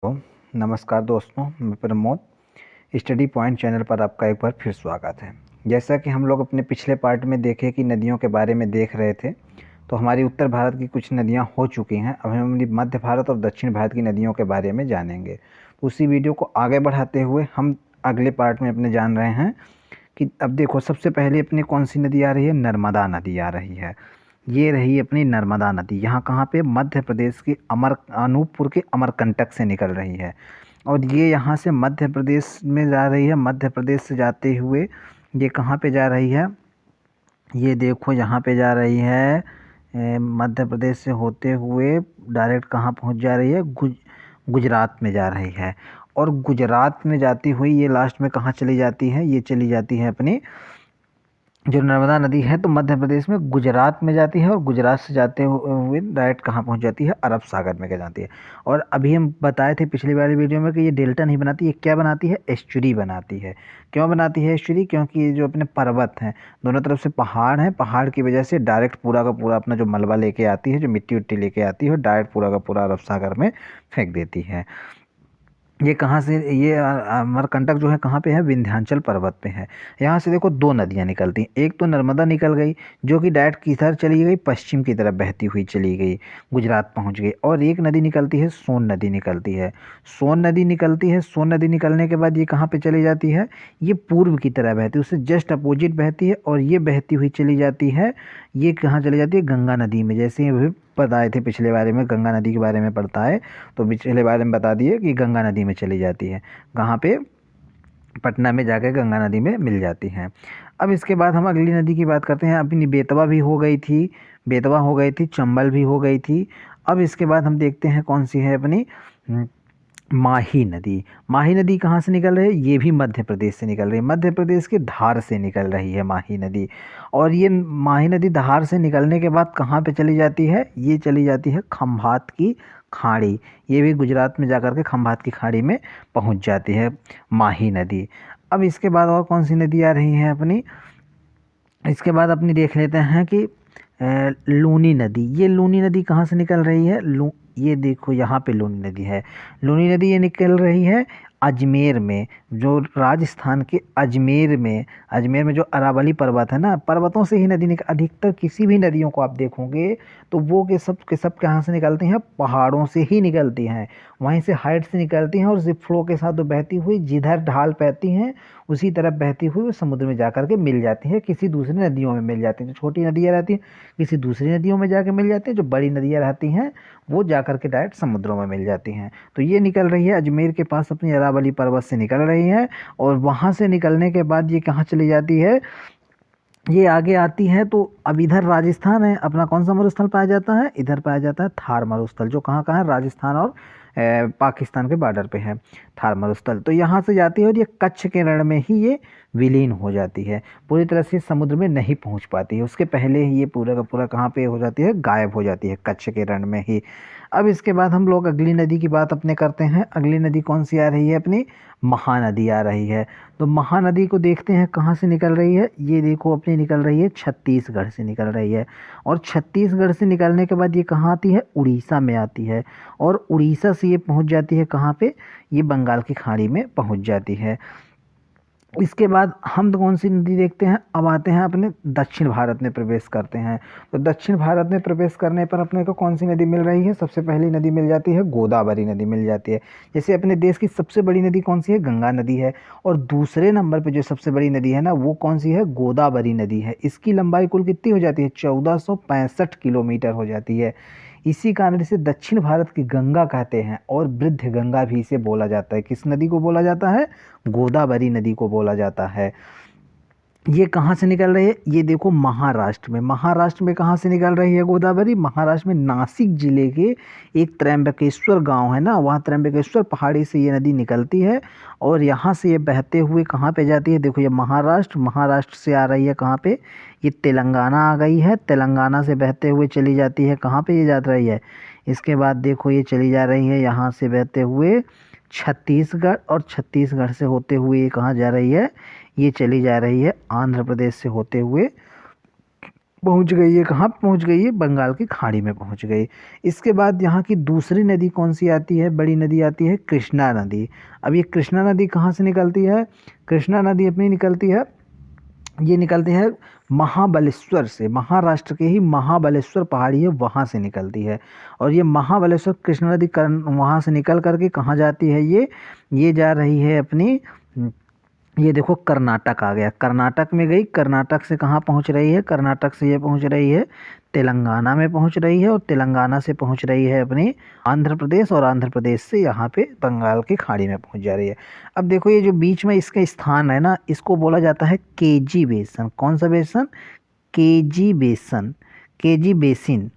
तो नमस्कार दोस्तों, मैं प्रमोद। स्टडी पॉइंट चैनल पर आपका एक बार फिर स्वागत है। जैसा कि हम लोग अपने पिछले पार्ट में देखे कि नदियों के बारे में देख रहे थे, तो हमारी उत्तर भारत की कुछ नदियां हो चुकी हैं। अब हम मध्य भारत और दक्षिण भारत की नदियों के बारे में जानेंगे। तो उसी वीडियो को आगे बढ़ाते हुए हम अगले पार्ट में अपने जान रहे हैं कि अब देखो, सबसे पहले अपनी कौन सी नदी आ रही है? नर्मदा नदी आ रही है। ये रही अपनी नर्मदा नदी। यहाँ कहाँ पे? मध्य प्रदेश के अनूपपुर के अमरकंटक से निकल रही है। और ये यहाँ से मध्य प्रदेश में जा रही है। मध्य प्रदेश से जाते हुए ये कहाँ पे जा रही है? ये देखो, यहाँ पे जा रही है मध्य प्रदेश से होते हुए डायरेक्ट कहाँ पहुँच जा रही है? गुजरात में जा रही है। और गुजरात में जाती हुई ये लास्ट में कहाँ चली जाती है? ये चली जाती है अपनी जो नर्मदा नदी है, तो मध्य प्रदेश में गुजरात में जाती है। और गुजरात से जाते हुए डायरेक्ट कहाँ पहुँच जाती है? अरब सागर में क्या जाती है। और अभी हम बताए थे पिछली वाली वीडियो में कि ये डेल्टा नहीं बनाती, ये क्या बनाती है? एस्चुरी बनाती है। क्यों बनाती है एस्चुरी? क्योंकि ये जो अपने पर्वत हैं, दोनों तरफ से पहाड़ हैं, पहाड़ की वजह से डायरेक्ट पूरा का पूरा अपना जो मलबा लेके आती है, जो मिट्टी उट्टी लेके आती है, डायरेक्ट पूरा का पूरा अरब सागर में फेंक देती है। ये कहाँ से? ये अमरकंटक जो है कहाँ पे है? विंध्याचल पर्वत पे है। यहाँ से देखो दो नदियाँ निकलती हैं। एक तो नर्मदा निकल गई, जो कि डायरेक्ट किधर चली गई? पश्चिम की तरफ बहती हुई चली गई, गुजरात पहुँच गई। और एक नदी निकलती है, सोन नदी निकलती है। सोन नदी निकलती है। सोन नदी निकलने के बाद ये कहाँ पे चली जाती है? ये पूर्व की तरह बहती है, उससे जस्ट अपोजिट बहती है। और ये बहती हुई चली जाती है, ये कहाँ चली जाती है? गंगा नदी में। जैसे अभी बताए थे पिछले बारे में, गंगा नदी के बारे में पढ़ता है, तो पिछले बारे में बता दिए कि गंगा नदी में चली जाती है। कहाँ पे? पटना में जाकर गंगा नदी में मिल जाती हैं। अब इसके बाद हम अगली नदी की बात करते हैं। अपनी बेतवा भी हो गई थी, बेतवा हो गई थी, चंबल भी हो गई थी। अब इसके बाद हम देखते हैं कौन सी है अपनी माही नदी। माही नदी कहाँ से निकल रही है? ये भी मध्य प्रदेश से निकल रही है। मध्य प्रदेश के धार से निकल रही है माही नदी। और ये माही नदी धार से निकलने के बाद कहाँ पे चली जाती है? ये चली जाती है खंभात की खाड़ी। ये भी गुजरात में जाकर के खंभात की खाड़ी में पहुँच जाती है माही नदी। अब इसके बाद और कौन सी नदी आ रही है अपनी? इसके बाद अपनी देख लेते हैं कि लूनी नदी। ये लूनी नदी कहाँ से निकल रही है? ये देखो, यहाँ पे लूनी नदी है। लूनी नदी ये निकल रही है अजमेर में, जो राजस्थान के अजमेर में जो अरावली पर्वत है ना, पर्वतों से ही नदी अधिकतर किसी भी नदियों को आप देखोगे तो वो के सब कहाँ से निकलती हैं? पहाड़ों से ही निकलती हैं। वहीं से हाइट से निकलती हैं और जिप फ्लो के साथ वो बहती हुई जिधर ढाल बहती हैं उसी तरफ बहती हुई वो समुद्र में जाकर के मिल जाती है, किसी दूसरी नदियों में मिल जाती हैं। जो छोटी नदियाँ रहती हैं किसी दूसरी नदियों में जाकर मिल जाती हैं, जो बड़ी नदियाँ रहती हैं वो जाकर के डायरेक्ट समुद्रों में मिल जाती हैं। तो ये निकल रही है अजमेर के पास, अपनी अरावली पर्वत से निकल रही है। और वहाँ से निकलने के बाद ये कहाँ चली जाती है? ये आगे आती है। तो अब इधर राजस्थान है, अपना कौन सा मरुस्थल पाया जाता है? इधर पाया जाता है थार मरुस्थल, जो कहाँ कहाँ है? राजस्थान और पाकिस्तान के बॉर्डर पे है थार मरुस्थल। तो यहाँ से जाती है और ये कच्छ के रण में ही ये विलीन हो जाती है, पूरी तरह से समुद्र में नहीं पहुँच पाती है। उसके पहले ही ये पूरा का पूरा कहाँ पे हो जाती है? गायब हो जाती है कच्छ के रण में ही। अब इसके बाद हम लोग अगली नदी की बात अपने करते हैं। अगली नदी कौन सी आ रही है अपनी? महानदी आ रही है। तो महानदी को देखते हैं कहाँ से निकल रही है। ये देखो, अपनी निकल रही है छत्तीसगढ़ से निकल रही है। और छत्तीसगढ़ से निकलने के बाद ये कहाँ आती है? उड़ीसा में आती है। और उड़ीसा से ये पहुँच जाती है कहाँ पे? ये बंगाल की खाड़ी में पहुँच जाती है। इसके बाद हम कौन सी नदी देखते हैं? अब आते हैं अपने दक्षिण भारत में प्रवेश करते हैं। तो दक्षिण भारत में प्रवेश करने पर अपने को कौन सी नदी मिल रही है? सबसे पहली नदी मिल जाती है गोदावरी नदी मिल जाती है। जैसे अपने देश की सबसे बड़ी नदी कौन सी है? गंगा नदी है। और दूसरे नंबर पे जो सबसे बड़ी नदी है ना, वो कौन सी है? गोदावरी नदी है। इसकी लंबाई कुल कितनी हो जाती है? 1465 किलोमीटर हो जाती है। इसी कारण इसे दक्षिण भारत की गंगा कहते हैं और वृद्ध गंगा भी इसे बोला जाता है। किस नदी को बोला जाता है? गोदावरी नदी को बोला जाता है। ये कहाँ से निकल रही है? ये देखो, महाराष्ट्र में। महाराष्ट्र में कहाँ से निकल रही है गोदावरी? महाराष्ट्र में नासिक जिले के एक त्र्यंबकेश्वर गांव है ना, वहाँ त्र्यंबकेश्वर पहाड़ी से ये नदी निकलती है। और यहाँ से ये बहते हुए कहाँ पे जाती है? देखो, ये महाराष्ट्र से आ रही है कहाँ पे? ये तेलंगाना आ गई है। तेलंगाना से बहते हुए चली जाती है कहाँ पे? ये जा रही है, इसके बाद देखो ये चली जा रही है यहाँ से बहते हुए छत्तीसगढ़। और छत्तीसगढ़ से होते हुए ये कहाँ जा रही है? ये चली जा रही है आंध्र प्रदेश से होते हुए पहुंच गई है, कहाँ पहुंच गई है, बंगाल की खाड़ी में पहुंच गई। इसके बाद यहाँ की दूसरी नदी कौन सी आती है, बड़ी नदी आती है कृष्णा नदी। अब ये कृष्णा नदी कहाँ से निकलती है, कृष्णा नदी अपनी निकलती है, ये निकलती है महाबलेश्वर से, महाराष्ट्र के ही महाबलेश्वर पहाड़ी है वहाँ से निकलती है। और ये महाबलेश्वर कृष्णा नदी वहाँ से निकल करके कहाँ जाती है, ये जा रही है अपनी, ये देखो कर्नाटक आ गया, कर्नाटक में गई, कर्नाटक से कहाँ पहुँच रही है, कर्नाटक से ये पहुँच रही है तेलंगाना में पहुँच रही है, और तेलंगाना से पहुँच रही है अपनी आंध्र प्रदेश, और आंध्र प्रदेश से यहाँ पे बंगाल की खाड़ी में पहुँच जा रही है। अब देखो ये जो बीच में इसका स्थान है ना, इसको बोला जाता है केजी बेसन। कौन सा बेसन, केजी बेसन, केजी बेसिन,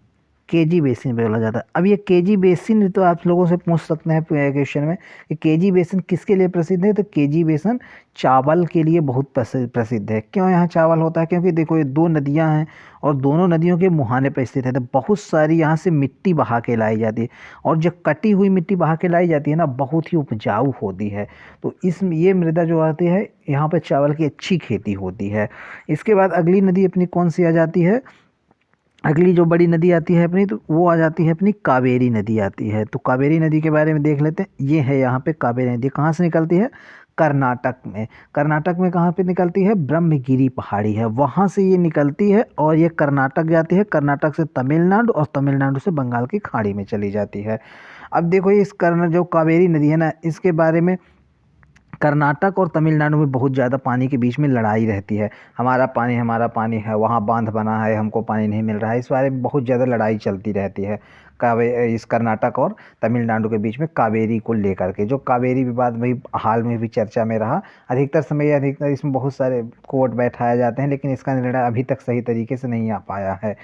केजी बेसिन बोला जाता है। अब ये केजी बेसिन तो आप लोगों से पूछ सकते हैं क्वेश्चन में कि केजी बेसिन किसके लिए प्रसिद्ध है, तो केजी बेसिन चावल के लिए बहुत प्रसिद्ध है। क्यों यहाँ चावल होता है, क्योंकि देखो ये दो नदियाँ हैं और दोनों नदियों के मुहाने पर स्थित है, तो बहुत सारी यहाँ से मिट्टी बहा के लाई जाती है, और जो कटी हुई मिट्टी बहा के लाई जाती है ना, बहुत ही उपजाऊ होती है। तो ये मृदा जो आती है यहाँ पर चावल की अच्छी खेती होती है। इसके बाद अगली नदी अपनी कौन सी आ जाती है, अगली जो बड़ी नदी आती है अपनी, तो वो आ जाती है अपनी कावेरी नदी आती है। तो कावेरी नदी के बारे में देख लेते हैं। ये है यहाँ पे कावेरी नदी, कहाँ से निकलती है, कर्नाटक में। कर्नाटक में कहाँ पे निकलती है, ब्रह्मगिरी पहाड़ी है वहाँ से ये निकलती है, और ये कर्नाटक जाती है, कर्नाटक से तमिलनाडु, और तमिलनाडु से बंगाल की खाड़ी में चली जाती है। अब देखो इस जो कावेरी नदी है ना, इसके बारे में कर्नाटक और तमिलनाडु में बहुत ज़्यादा पानी के बीच में लड़ाई रहती है, हमारा पानी है, वहाँ बांध बना है, हमको पानी नहीं मिल रहा है, इस बारे में बहुत ज़्यादा लड़ाई चलती रहती है इस कर्नाटक और तमिलनाडु के बीच में कावेरी को लेकर के। जो कावेरी विवाद भाई हाल में भी चर्चा में रहा, अधिकतर इसमें बहुत सारे कोर्ट बैठाए जाते हैं, लेकिन इसका निर्णय अभी तक सही तरीके से नहीं आ पाया है।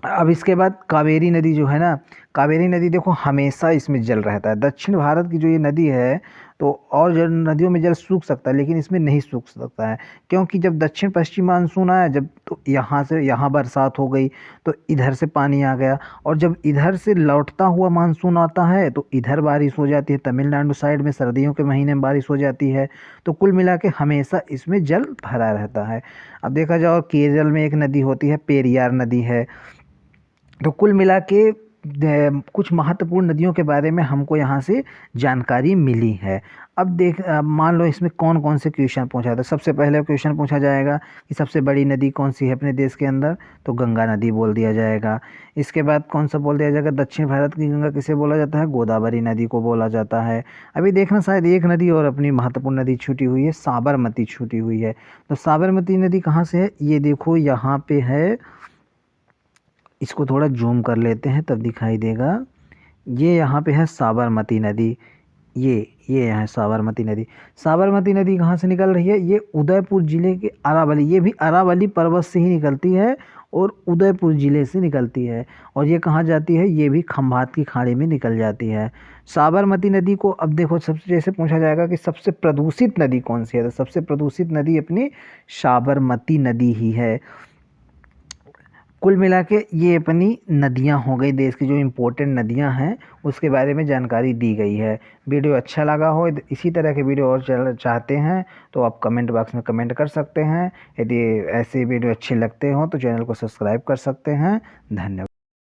अब इसके बाद कावेरी नदी जो है ना, कावेरी नदी देखो हमेशा इसमें जल रहता है। दक्षिण भारत की जो ये नदी है, तो और जल नदियों में जल सूख सकता है, लेकिन इसमें नहीं सूख सकता है, क्योंकि जब दक्षिण पश्चिम मानसून आया, जब तो यहाँ से यहाँ बरसात हो गई, तो इधर से पानी आ गया, और जब इधर से लौटता हुआ मानसून आता है तो इधर बारिश हो जाती है, तमिलनाडु साइड में सर्दियों के महीने में बारिश हो जाती है। तो कुल मिला के हमेशा इसमें जल भरा रहता है। अब देखा जाए केरल में एक नदी होती है, पेरियार नदी है। तो कुल मिला के कुछ महत्वपूर्ण नदियों के बारे में हमको यहाँ से जानकारी मिली है। अब मान लो इसमें कौन कौन से क्वेश्चन पूछा था। सबसे पहले क्वेश्चन पूछा जाएगा कि सबसे बड़ी नदी कौन सी है अपने देश के अंदर, तो गंगा नदी बोल दिया जाएगा। इसके बाद कौन सा बोल दिया जाएगा, दक्षिण भारत की गंगा किसे बोला जाता है, गोदावरी नदी को बोला जाता है। अभी देखना शायद एक नदी और अपनी महत्वपूर्ण नदी छूटी हुई है, साबरमती छूटी हुई है। तो साबरमती नदी कहाँ से है, ये देखो यहाँ पे है, इसको थोड़ा जूम कर लेते हैं तब दिखाई देगा। ये यहाँ पे है साबरमती नदी, ये यहाँ साबरमती नदी। साबरमती नदी कहाँ से निकल रही है, ये उदयपुर ज़िले के अरावली, ये भी अरावली पर्वत से ही निकलती है और उदयपुर ज़िले से निकलती है। और ये कहाँ जाती है, ये भी खंभात की खाड़ी में निकल जाती है। साबरमती नदी को अब देखो सबसे जैसे पूछा जाएगा कि सबसे प्रदूषित नदी कौन सी है, तो सबसे प्रदूषित नदी अपनी साबरमती नदी ही है। कुल मिला के ये अपनी नदियाँ हो गई, देश की जो इम्पोर्टेंट नदियाँ हैं उसके बारे में जानकारी दी गई है। वीडियो अच्छा लगा हो, इसी तरह के वीडियो और चाहते हैं तो आप कमेंट बॉक्स में कमेंट कर सकते हैं। यदि ऐसे वीडियो अच्छे लगते हों तो चैनल को सब्सक्राइब कर सकते हैं। धन्यवाद।